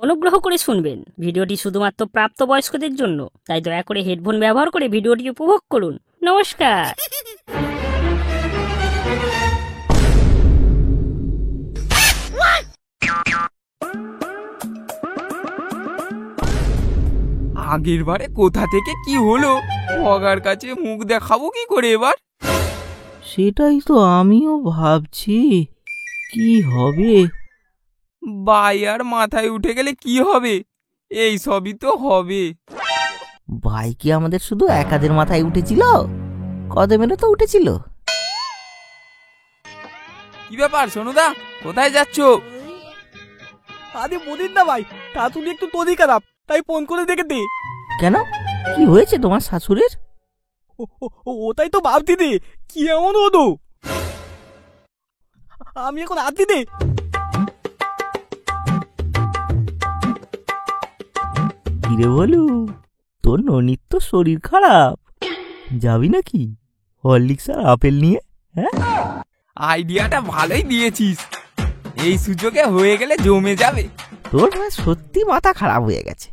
অনুগ্রহ করে শুনবেন, ভিডিওটি শুধুমাত্র প্রাপ্তবয়স্কদের জন্য, তাই দয়া করে হেডফোন ব্যবহার করে ভিডিওটি উপভোগ করুন। নমস্কার। আগের বারে কোথা থেকে কি হলো, ভগার কাছে মুখ দেখাবো কি করে এবার? সেটাই তো আমিও ভাবছি, কি হবে। ভাই আর মাথায় উঠে গেলে কি হবে? এই সবই তো হবে। ভাই কি আমাদের শুধু একাদের মাথায় উঠেছিল? কদমেরও তো উঠেছিল। কি ব্যাপার সোনুদা, কোথায় যাচ্ছ? আরে বলিন না ভাই, তা তুমি একটু তরি খারাপ, তাই ফোন করে দেখে দে। কেন, কি হয়েছে তোমার শাশুড়ির? ওটাই তো ভাবতি দে, কি এমন হলো। আমি এখন আতি দে। কিরে বলু, তোর ননির তো শরীর খারাপ, যাবি নাকি হরলিক্স আর আপেল নিয়ে? হ্যাঁ, আইডিয়াটা ভালোই দিয়েছিস, এই সুযোগে হয়ে গেলে জমে যাবে। তোর না সত্যি মাথা খারাপ হয়ে গেছে।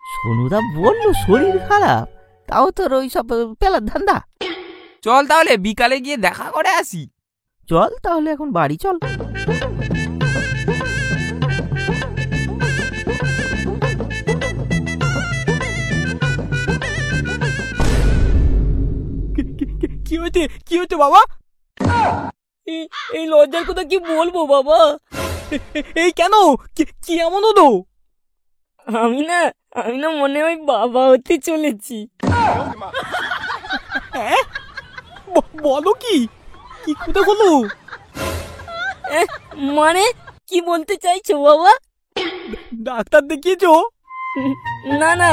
সোনুদা বললো শরীর খারাপ, তাও তোর ওই সব পেলার ধান্দা। চল তাহলে বিকালে গিয়ে দেখা করে আসি। চল তাহলে এখন বাড়ি চল। কি হয়েছে, কি হয়েছে বাবা? এই লজ্জার কথা কি বলবো বাবা? এই কেন, কি এমন হলো? আমি না মনে হয় বাবা হতে চলেছি। হ্যাঁ, বলো কি, কি কোথা হলো? মানে কি বলতে চাইছো বাবা? ডাক্তার দেখিয়েছো? না,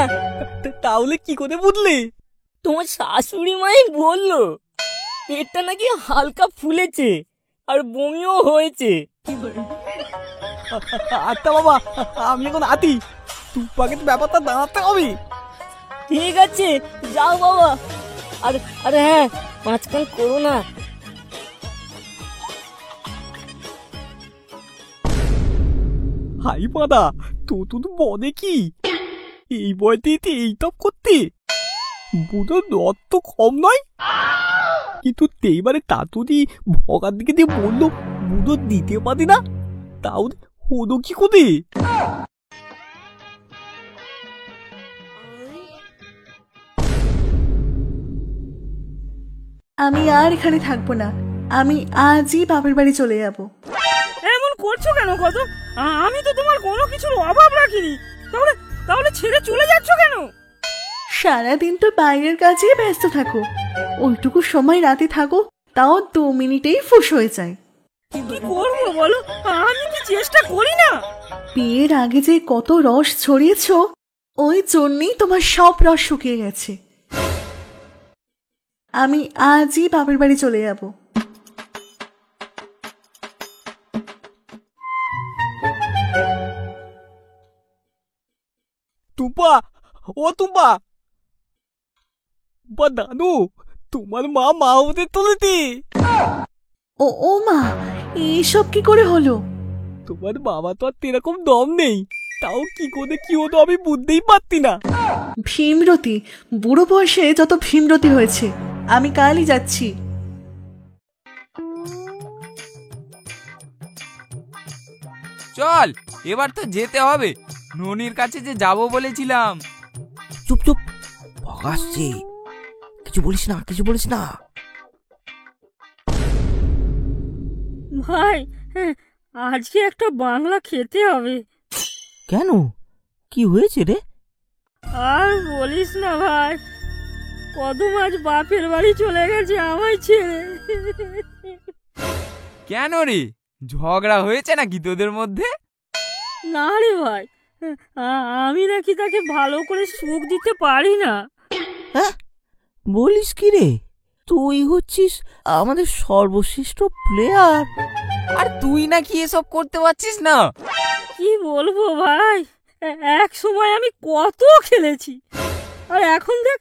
তাহলে কি করে বুঝলে? তোমার শাশুড়ি মাই বললো পেটটা নাকি হালকা ফুলেছে আর বমিও হয়েছে। আচ্ছা বাবা, আমি এখন আতি, তুপাকে তো ব্যাপারটা দাঁড়াতে হবে। ঠিক আছে, যাও বাবা। আর হ্যাঁ, মাঝখান করো না। হাই পাদা, তো বলে কি এই বয়সে এই টপ করতে? বুধোর রক্ত কম নয়, কিন্তু এইবারে তাতুদি ভগার দিকে দিয়ে বললো বুধো দিতে পারি না, তাও হলো কি করে? আমি আর এখানে থাকবো না, আমি আজই বাপের বাড়ি চলে যাব। এমন করছো কেন কত? আমি তো তোমার কোনো কিছুর অভাব রাখিনি, তাহলে ছেড়ে চলে যাচ্ছ কেন? সারাদিন তো বাইরের কাজে ব্যস্ত থাকো, ওইটুকু সময় রাতে থাকো, তাও 2 মিনিটেই ফুস হয়ে যায়। কি করবো বলো, আমি কি চেষ্টা করি না? বিয়ের আগে যে কত রস ছড়িয়েছো, ওই জন্যই তোমার সব রস শুকিয়ে গেছে। আমি আজই বাপের বাড়ি চলে যাব। টুপা, ও টুপা, বা দাদু, তোমার মা হতে চলেছে। ও মা, এইসব কি করে হলো? তোমার বাবা তো আর এরকম দম নেই, তাও কি করে কি হতো আমি বুঝতেই পারতি না। ভীমরতি, বুড়ো বয়সে যত ভীমরতি হয়েছে। আমি কালই যাচ্ছি। চল এবার তো যেতে হবে, ননির কাছে যে যাবো বলেছিলাম। চুপ চুপ, ভগাসছে, কিছু বলিস না, কিছু বলিস না। ভাই, আজকে একটা বাংলা খেতে হবে। কেন, কি হয়েছে রে? আর বলিস না ভাই, কদম আজ বাপের বাড়ি চলে গেছে আমায় ছেড়ে। কেন রে, ঝগড়া হয়েছে নাকি তোদের মধ্যে? না রে ভাই, আমি নাকি তাকে ভালো করে সুখ দিতে পারি না। হ্যাঁ, বলিস কি রে? তুই হচ্ছিস আমাদের সর্বশ্রেষ্ঠ প্লেয়ার, আর তুই নাকি এসব করতে পারছিস না? কি বলবো ভাই, এক সময় আমি কত খেলেছি, আর এখন দেখ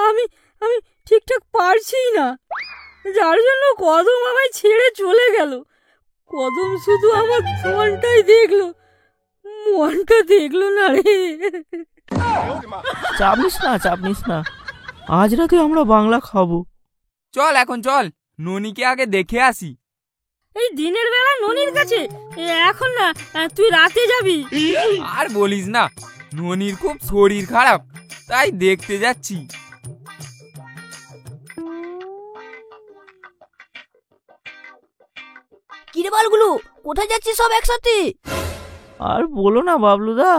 আমি আমি ঠিকঠাক পারছি না, যার জন্য কদম আমায় ছেড়ে চলে গেল। কদম শুধু আমার ফোনটাই দেখলো, মনটা দেখলো না রে। চাপ নিস না, আজ রাতে আমরা বাংলা খাবো। চল এখন চল, ননিকে আগে দেখে আসি। এই দিনের বেলা ননির কাছে? এখন না, তুই রাতে যাবি। আর বলিস না, ননির খুব শরীর খারাপ, তাই দেখতে যাচ্ছি। কিরে বালগুলো, কোথায় যাচ্ছিস সব একসাথে? আর বলো না বাবলুদা,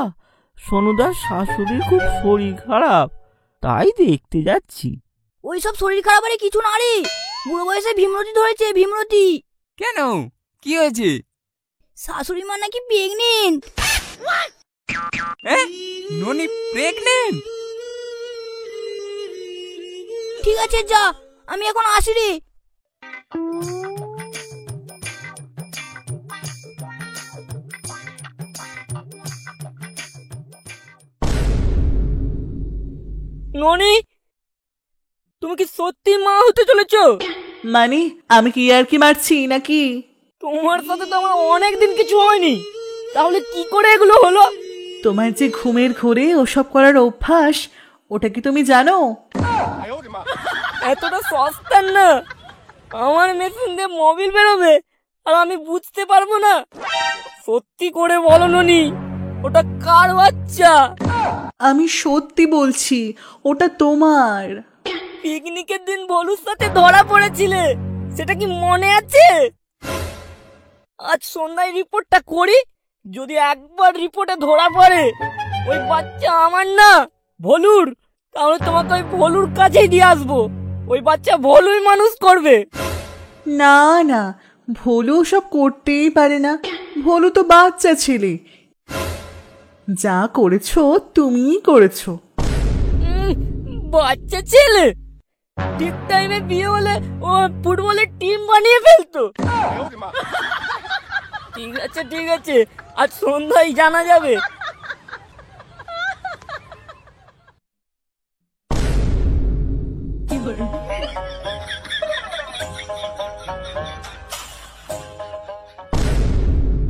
সোনুদার শাশুড়ির খুব শরীর খারাপ, তাই দেখতে যাচ্ছি। ওই সব শরীর খারাপের কিছু না রে, বুড়ো বয়সে ভীমরতি ধরেছে, ভীমরতি। কেন, কি হয়েছে? শাশুড়ি মা নাকি প্রেগনেন্ট। ননি প্রেগনেন্ট? ঠিক আছে যা, আমি এখন আসি রে। ননি, তুমি কি সত্যি মা হতে চলেছো? মানে আমি কি আর কি মারছি নাকি? তোমার সাথে তো আমার অনেকদিন কিছু হয়নি, তাহলে কি করে এগুলো হলো? তোমার যে ঘুমের ঘোরে ওসব করার অভ্যাস, ওটা কি তুমি জানো? এতটা সস্তার না, আমার মেশিন দিয়ে মোবিল বেরোবে আর আমি বুঝতে পারবো না। সত্যি করে বলো ননি, ওটা কার বাচ্চা? আমি সত্যি বলছি, ওটা তোমার। পিকনিকের দিন ভলুর সাথে ধরা পড়েছিলে, সেটা কি মনে আছে? আজ সন্ধ্যায় রিপোর্টটা করি, যদি একবার রিপোর্টে ধরা পড়ে ওই বাচ্চা আমার না ভলুর, তাহলে তোমাকে ওই ভলুর কাছেই দিয়ে আসবো। ওই বাচ্চা ভলুই মানুষ করবে। না না, ভোলু সব করতেই পারে না, ভোলু তো বাচ্চা ছেলে। যা করেছো তুমিই করেছো। বাচ্চা ছেলে ঠিক টাইমে বিয়ে হলে ও ফুটবলের টিম বানিয়ে ফেলতো। ঠিক আছে, আজ সন্ধ্যায় জানা যাবে।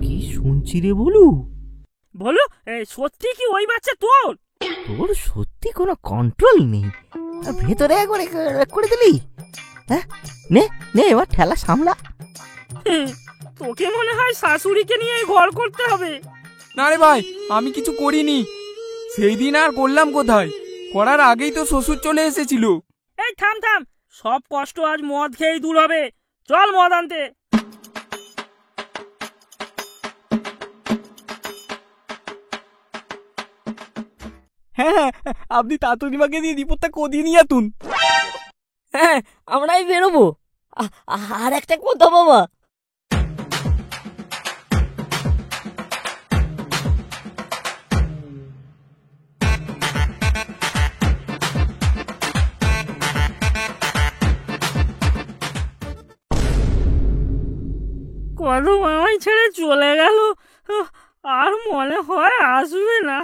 কি শুনছি রে বলু? বলো, সত্যি কি ওই বাচ্চা তোর? তোর সত্যি কোনো কন্ট্রোল নেই, ভেতরে একবার করে দিলি। হ্যাঁ, নে নে এবার ঠেলা সামলা। তোকে মনে হয় শাশুড়িকে নিয়ে ঘর করতে হবে। না রে ভাই, আমি কিছু করিনি। সেই দিন আর করলাম কোথায়, করার আগেই তো শ্বশুর চলে এসেছিল। এই থাম, সব কষ্ট আজ মদ খেয়েই দূর হবে। চল মদ আনতে। হ্যাঁ, আপনি তাতুরিমাকে দিয়ে রিপোর্টটা করিয়ে নিয়ে আসুন। হ্যাঁ, আমরাই বেরোবো। আর একটা কথা বাবা, কদম আমায় ছেড়ে চলে গেল, আর মনে হয় আসবে না।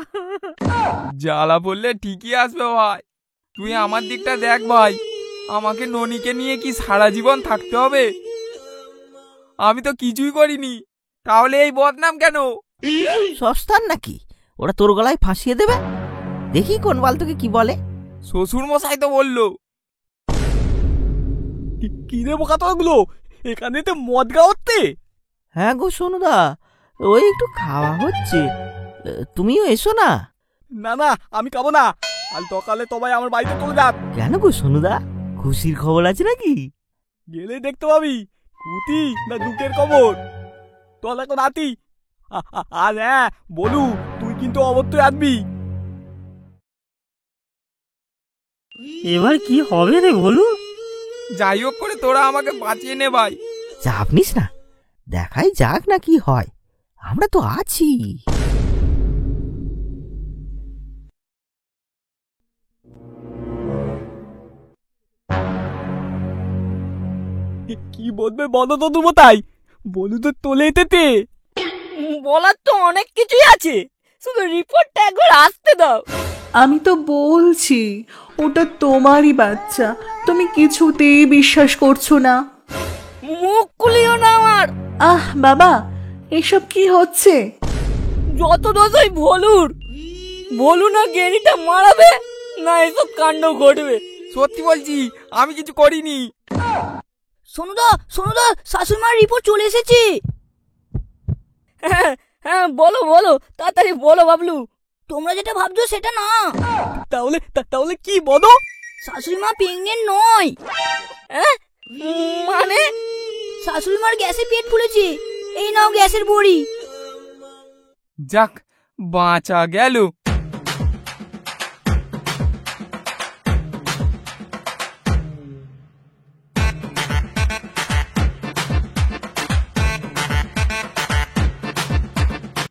জ্বালা পড়লে ঠিকই আসবে ভাই। তুই আমার দিকটা দেখ ভাই, আমাকে ননিকে নিয়ে কি সারা জীবন থাকতে হবে? আমি তো কিছুই করিনি, তাহলে এই বদনাম কেন? সস্তার নাকি, ওরা তোর গলায় ফাঁসিয়ে দেবে। দেখি কোন বাল তোকে কি বলে। শ্বশুর মশাই তো বললো। কি রে বোকা তোগুলো, এখানে তো মদ গাওয়াতে? হ্যাঁ গো সোনুদা, ওই একটু খাওয়া হচ্ছে, তুমিও এসো না। না না, আমি খাবো না। কাল সকালে তোমায় আমার বাড়িতে চলে যাক। কেন গো সোনুদা, খুশির খবর আছে নাকি? গেলে দেখতে পাবি কুতি না দুঃখের খবর। তোর এখন আতি। আর হ্যাঁ বলু, তুই কিন্তু অবশ্যই আসবি। এবার কি হবে রে বলু? যাই হোক করে তোরা আমাকে বাঁচিয়ে নে ভাই। চাপ নিস না, দেখাই যাক না কি হয়, আমরা তো আছি। কি বলবে বলো তো তুমি তাই? বলু তো তোলে এতেতে। বলার তো অনেক কিছুই আছে, শুধু রিপোর্টটা একবার আসতে দাও। আমি তো বলছি ওটা তোমারই বাচ্চা, তুমি কিছুতেই বিশ্বাস করছো না। মুখ খুলিও না আমার। আহ বাবা, এসব কি হচ্ছে? যত দোষ ওই ভলুর। ভলু না গেনিটা মারাবে না এসব কাণ্ড ঘটবে। সত্যি বলছি আমি কিছু করিনি। সোনুদা সোনুদা শাশুড়ি মার রিপোর্ট চলে এসেছে। হ্যাঁ হ্যাঁ বলো বলো তাড়াতাড়ি বলো বাবলু। তোমরা যেটা ভাবছো সেটা না। তাহলে কি বলো? শাশুড়ি মা প্রেগনেন্ট নয়। মানে শাশুড়ি মার গ্যাসে পেট ফুলেছে। এই নাও গ্যাসের বড়ি। যাক বাঁচা গেল।